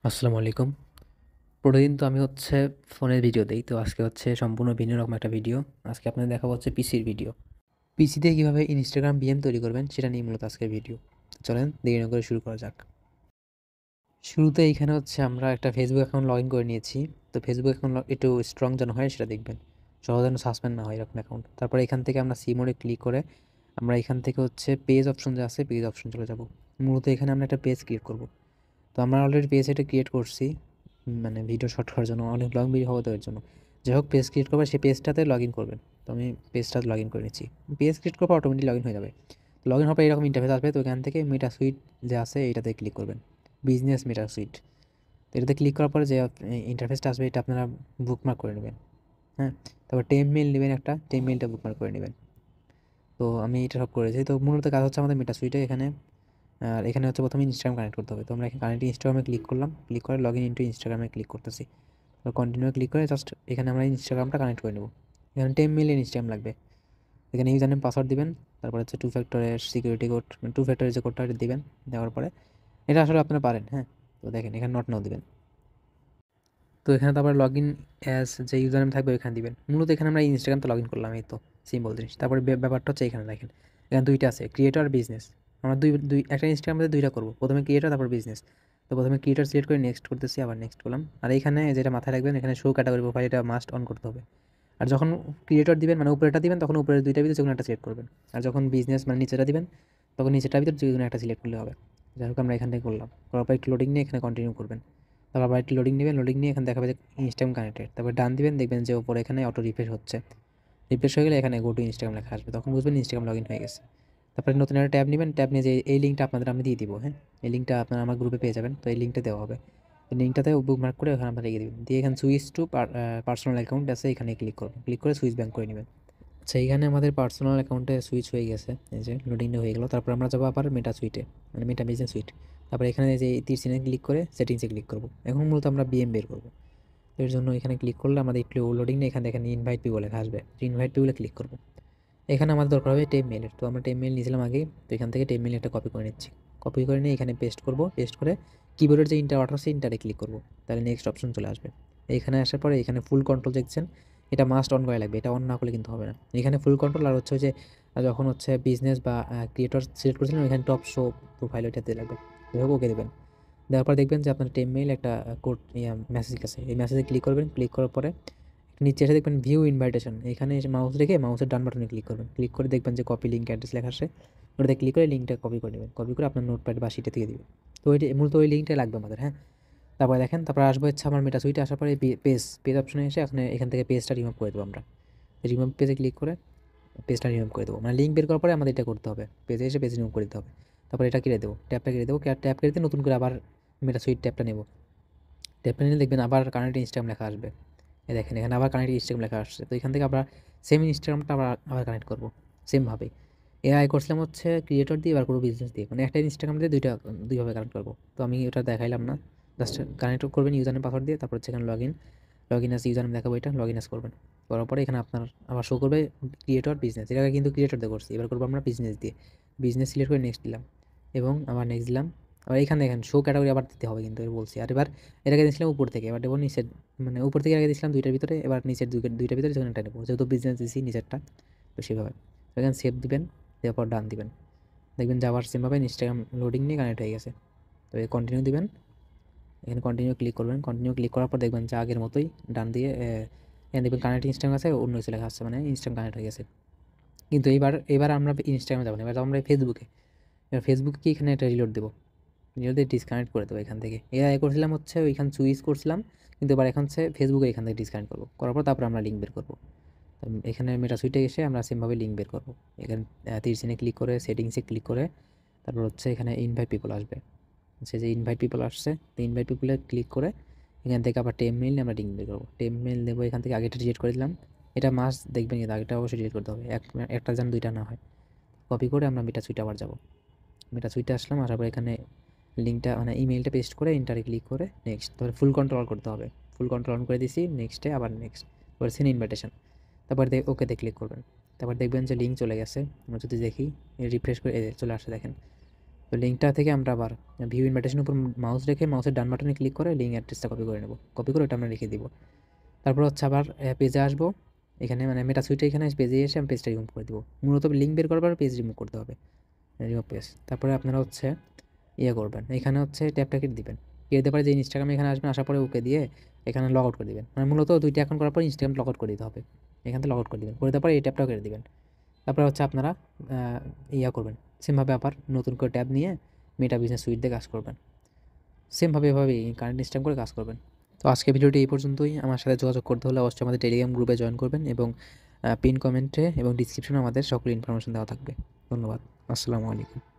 আসসালামু আলাইকুম। প্রতিদিন তো আমি ফোনের ভিডিও দেই। তো আজকে সম্পূর্ণ ভিন্ন রকম একটা ভিডিও। আজকে আপনাদের দেখাবো পিসির ভিডিও। পিসিতে কিভাবে Instagram VM তৈরি করবেন সেটা নিয়ে মূলত আজকের ভিডিও। চলেন দেরি না করে শুরু করা যাক। শুরুতে এইখানে আমরা একটা Facebook অ্যাকাউন্ট লগইন করে নিয়েছি। তো Facebook অ্যাকাউন্ট একটু স্ট্রং যেন হয় সেটা দেখবেন। সহজে যেন সাসপেন্ড না হয় এরকম অ্যাকাউন্ট। তারপরে এখান থেকে আমরা সি মোডে ক্লিক করে আমরা এখান থেকে পেজ অপশন যে আছে পেজ অপশন চলে যাব। মূলত এখানে আমরা একটা পেজ ক্রিয়েট করব। তো আমরা অলরেডি পেজ এটা ক্রিয়েট করছি, মানে ভিডিও শর্ট করার জন্য, অনেক লং ভিডিও হবে তো এর জন্য। যাই হোক, পেজ ক্রিয়েট করবে সেই পেজটাতে লগ ইন করবেন। তো আমি পেজটা লগ ইন করে নিচ্ছি। পেজ ক্রিয়েট করবো অটোমেটিক লগ ইন হয়ে যাবে। লগ ইন হওয়ার পর এরকম ইন্টারফেস আসবে। তো এখান থেকে মেটা সুইট যে আছে এটাতে ক্লিক করবেন, বিজনেস মেটা সুইট। তো এটাতে ক্লিক করার পরে যে ইন্টারফেসটা আসবে এটা আপনারা বুকমার্ক করে নেবেন। হ্যাঁ, তারপর টেমমেইল নেবেন, একটা টেমমেইলটা বুকমার্ক করে নেবেন। তো আমি এটা সব করেছি। তো মূলত কাজ হচ্ছে আমাদের মেটা সুইটে এখানে। আর এখানে প্রথমে ইনস্টাগ্রাম কানেক্ট করতে হবে। তো আমরা এখানে কানেক্ট ইনস্টাগ্রামে ক্লিক করলাম, ক্লিক করে লগ ইন ইন্টু ইনস্টাগ্রামে ক্লিক করতেছি। তো কন্টিনিউ ক্লিক করে জাস্ট এখানে আমরা ইনস্টাগ্রামটা কানেক্ট করে নেব। এখানে 10 মিলিয়ন ইনস্টাগ্রাম লাগবে। এখানে ইউজার নেম পাসওয়ার্ড দিবেন। তারপরে টু ফ্যাক্টরের সিকিউরিটি কোড, টু ফ্যাক্টরের যে কোডটা দিবেন। দেওয়ার পরে এটা আসলে আপনারা পারেন। হ্যাঁ, তো দেখেন এখানে নট নাও দিবেন। তো এখানে তো আবার লগ ইন অ্যাজ যে ইউজার নেম থাকবে ওইখানে দিবেন। মূলত এখানে আমরা ইনস্টাগ্রাম তো লগ ইন করলাম, এই তো সিম্পল জিনিস। তারপরে ব্যাপারটা এখানে দেখেন, এখানে দুইটা আছে, ক্রিয়েটর আর বিজনেস। আমরা দুই দুই একটা ইনস্টাগ্রামে দুইটা করবো, প্রথমে ক্রিয়েটর তারপর বিজনেস। তো প্রথমে ক্রিয়েটর সিলেক্ট করে নেক্সট করতেছি, আবার নেক্সট করলাম। আর এইখানে যেটা মাথায় রাখবেন, এখানে শো ক্যাটাগরি প্রোফাইল এটা মাস্ট অন করতে হবে। আর যখন ক্রিয়েটর দিবেন মানে উপরেটা দিবেন, তখন উপরের দুইটার ভিতরে যে কোনো একটা সিলেক্ট করবেন। আর যখন বিজনেস মানে নিচেটা দিবেন, তখন নিচেটার ভিতরে যে কোনো একটা সিলেক্ট করলে হবে। যাই হোক, আমরা এখান থেকে করলাম, করার পর একটু লোডিং নিয়ে এখানে কন্টিনিউ করবেন। তারপর আবার একটু লোডিং নেবেন, লোডিং নিয়ে এখানে দেখাবে যে ইনস্টাগ্রাম কানেক্টেড। তারপর ডান দিবেন, দেখবেন যে ওপরে এখানে অটো রিফ্রেশ হচ্ছে। রিফ্রেশ হয়ে গেলে এখানে গো টু ইনস্টাগ্রাম লেখা আসবে, তখন বুঝবেন ইনস্টাগ্রাম লগ ইন হয়ে গেছে। তারপরে নতুন একটা ট্যাব নেবেন, ট্যাব নিয়ে যে এই লিঙ্কটা আপনাদের আমি দিয়ে দিব। হ্যাঁ, এই লিঙ্কটা আপনারা আমার গ্রুপে পেয়ে যাবেন। তো এই লিঙ্কটা দেওয়া হবে। এই লিঙ্কটাতে বুক মার্ক করে ওখানে আপনারা রেখে দেবেন। দিয়ে এখানে সুইচ টু পার্সোনাল অ্যাকাউন্ট আছে, এখানে ক্লিক করবেন, ক্লিক করে সুইচ ব্যাঙ্ক করে নেবেন। আচ্ছা, এইখানে আমাদের পার্সোনাল অ্যাকাউন্টে সুইচ হয়ে গেছে, এই যে লোডিংটা হয়ে গেল। তারপর আমরা যাবো আবার মেটা সুইটে, মানে মেটা বিজনেস সুইট। তারপর এখানে যে এই তীর চিহ্নে ক্লিক করে সেটিংসে ক্লিক করবো। এখন মূলত আমরা বিএম বের করবো। এর জন্য এখানে ক্লিক করলে আমাদের একটু লোডিং নেই, এখানে দেখেন ইনভাইট পিপল লেখা আসবে। ইনভাইট পিপলে ক্লিক করবো। এখানে আমাদের দরকার হবে টেপ মেলের। তো আমরা টেপ মেল নিয়েছিলাম আগেই। তো এখান থেকে টেপ মেল একটা কপি করে নিচ্ছি। কপি করে নিয়ে এখানে পেস্ট করবো। পেস্ট করে কিবোর্ডের যে ইন্টার বাটন আছে ইন্টারে ক্লিক করবো। তাহলে নেক্সট অপশন চলে আসবে। এখানে আসার পরে এখানে ফুল কন্ট্রোল দেখছেন, এটা মাস্ট অন করা লাগবে। এটা অন না করলে কিন্তু হবে না। এখানে ফুল কন্ট্রোল আর যে যখন বিজনেস বা ক্রিয়েটর সিলেক্ট করেছিলেন ওইখানে টপ শো প্রোফাইল ওইটাতে লাগবে। যাই হোক, ওকে দেবেন। দেওয়ার পর দেখবেন যে আপনার টেপ মেইল একটা কোড মেসেজ আছে। এই মেসেজে ক্লিক করবেন। ক্লিক করার পরে নিচে এসে দেখবেন ভিউ ইনভাইটেশন, এখানে এসে মাউস রেখে মাউসের ডান বাটনে ক্লিক করবেন। ক্লিক করে দেখবেন যে কপি লিঙ্ক অ্যাড্রেস লেখা আসে। ওটাতে ক্লিক করে লিঙ্কটা কপি করে নেবেন। কপি করে আপনার নোটপ্যাড বা শিটে দিয়ে দিবেন। তো ওইটা মূলত ওই লিঙ্কটাই লাগবে আমাদের। হ্যাঁ, তারপরে দেখেন, তারপর আসবো আমার মেটা সুইটে। আসার পরে পেজ পেজ অপশনে এসে এখান থেকে পেজটা রিমুভ করে দেবো আমরা। রিমুভ পেজে ক্লিক করে পেজটা রিমুভ করে দেবো। মানে লিঙ্ক বের করার পরে আমাদের এটা করতে হবে, পেজে এসে পেজ রিমুভ করে দিতে হবে। তারপর এটা কেটে দেবো, ট্যাপটা কেটে দেবো। ট্যাপ কেটে দিয়ে নতুন করে আবার মেটা সুইট ট্যাপটা নেবো। ট্যাপটা নিলে দেখবেন আবার কানেক্ট ইনস্টাগ্রাম লেখা আসবে। এই দেখেন এখানে আবার কানেক্ট ইনস্টাগ্রাম লেখা আসছে। তো এখান থেকে আমরা সেম ইনস্টাগ্রামটা আবার আবার কানেক্ট করবো সেমভাবেই। এআই করছিলাম ক্রিয়েটর দিয়ে, এবার করবো বিজনেস দিয়ে। মানে একটা ইনস্টাগ্রাম দিয়ে দুইভাবে কানেক্ট করবো। তো আমি ওটা দেখাইলাম না, জাস্ট কানেক্ট করবেন ইউজার নেম পাসওয়ার্ড দিয়ে। তারপর এখানে log in us user name দেখাবো, এটা লগ ইন আস করবেন। করার পরে এখানে আপনার আবার শো করবে ক্রিয়েটর বিজনেস। এটা কিন্তু ক্রিয়েটর দিয়ে করছি, এবার করবো আমরা বিজনেস দিয়ে। বিজনেস সিলেক্ট করে নেক্সট দিলাম এবং আবার নেক্সট দিলাম। আবার এখানে দেখেন শো ক্যাটাগরি আবার দিতে হবে কিন্তু, এর বলছি। আর এবার এর আগে দিয়েছিলাম উপর থেকে, এবার দেবো নিচের, মানে উপর থেকে আগে দিয়েছিলাম দুইটার ভিতরে, এবার নিচের দুইটার ভিতরে যেখানে একটা নেবো, যেহেতু বিজনেস দিয়েছি নিচেরটা। তো সেভাবে এখানে সেভ দিবেন, দেওয়ার পর ডান দিবেন। দেখবেন যাওয়ার সেমভাবে ইনস্টাগ্রাম লোডিং নিয়ে কানেক্ট হয়ে গেছে। তো এই কন্টিনিউ দিবেন, এখানে কন্টিনিউ ক্লিক করবেন। কন্টিনিউ ক্লিক করার পর দেখবেন যে আগের মতোই ডান দিয়ে এখানে দেখবেন কানেক্ট ইনস্টাগ্রাম আছে, অন্য কিছু লেখা আসছে, মানে ইনস্টাগ্রাম কানেক্ট হয়ে গেছে। কিন্তু এবার আমরা ইনস্টাগ্রামে যাবো না, এবার আমরা ফেসবুকে। এবার ফেসবুকে কি এখানে একটা রিলোড দেবো, রিলোড দিয়ে ডিসকানেক্ট করে দেবো এখান থেকে। এর আগে করছিলাম ওইখানে চুইস করছিলাম, কিন্তু এবার এখন ফেসবুকে এখান থেকে ডিসকানেক্ট করবো। করার পর তারপর আমরা লিঙ্ক বের করবো। তো এখানে মেটা সুইটে এসে আমরা সেমভাবে লিঙ্ক বের করবো। এখানে তীর চিহ্নে ক্লিক করে সেটিংসে ক্লিক করে তারপর এখানে ইনভাইট পিপল আসবে। যে ইনভাইট পিপল আসছে, তো ইনভাইট পিপলে ক্লিক করে এখান থেকে আবার টেম মেইল আমরা লিঙ্ক বের করবো। টেম মেইল দেবো, এখান থেকে আগেটা ডিলিট করে দিলাম। এটা মাস্ট দেখবেন, কিন্তু আগেটা অবশ্যই ডিলিট করতে হবে, একটা যেন দুইটা না হয়। কপি করে আমরা মেটা সুইটে আবার যাবো। মেটা সুইটে আসলাম, আসার পর এখানে লিঙ্কটা মানে ইমেইলটা পেস্ট করে ইন্টারে ক্লিক করে নেক্সট। তারপরে ফুল কন্ট্রোল করতে হবে। ফুল কন্ট্রোল অন করে দিছি, নেক্সটে আবার নেক্সট করেছেন ইনভাইটেশন। তারপর ওকেতে ক্লিক করবেন। তারপর দেখবেন যে লিঙ্ক চলে গেছে। আমরা যদি দেখি রিফ্রেশ করে চলে আসে দেখেন। তো লিঙ্কটা থেকে আমরা আবার ভিউ ইনভাইটেশনের উপর মাউস রেখে মাউসের ডান বাটনে ক্লিক করে লিঙ্ক অ্যাড্রেসটা কপি করে নেব। কপি করে ওটা আমরা রেখে দিব। তারপর হচ্ছে আবার পেজে আসবো। এখানে মানে মেটা সুইটে এখানে পেজে এসে আমি পেজটা রিমুভ করে দিব। মূলত লিঙ্ক বের করার পর পেজ রিমুভ করতে হবে, রিমুভ পেজ। তারপরে আপনারা হচ্ছে করবেন, এখানে হচ্ছে ট্যাবটা কেটে দিবেন। কেটে দেওয়ার পরে যে ইনস্টাগ্রামে এখানে আসবেন, আসার পরে ওকে দিয়ে এখানে লগ আউট করে দিবেন। মানে মূলত 2টা অ্যাকাউন্ট করার পর ইনস্টাগ্রাম লগ আউট করে দিতে হবে। এখান থেকে লগ আউট করে দিবেন, করে দেওয়ার পরে এই ট্যাবটাও কেটে দিবেন। তারপরে হচ্ছে আপনারা করবেন সেমভাবে আবার নতুন করে ট্যাব নিয়ে মেটা বিজনেস সুইট দিয়ে কাজ করবেন। সেমভাবে এভাবেই কারেন্ট ইনস্টাগ্রাম করে কাজ করবেন। তো আজকে ভিডিওটি এই পর্যন্তই। আমার সাথে যোগাযোগ করতে হলে অবশ্যই আমাদের টেলিগ্রাম গ্রুপে জয়েন করবেন এবং পিন কমেন্টে এবং ডিসক্রিপশনে আমাদের সকল ইনফরমেশন দেওয়া থাকবে। ধন্যবাদ। আসসালামু আলাইকুম।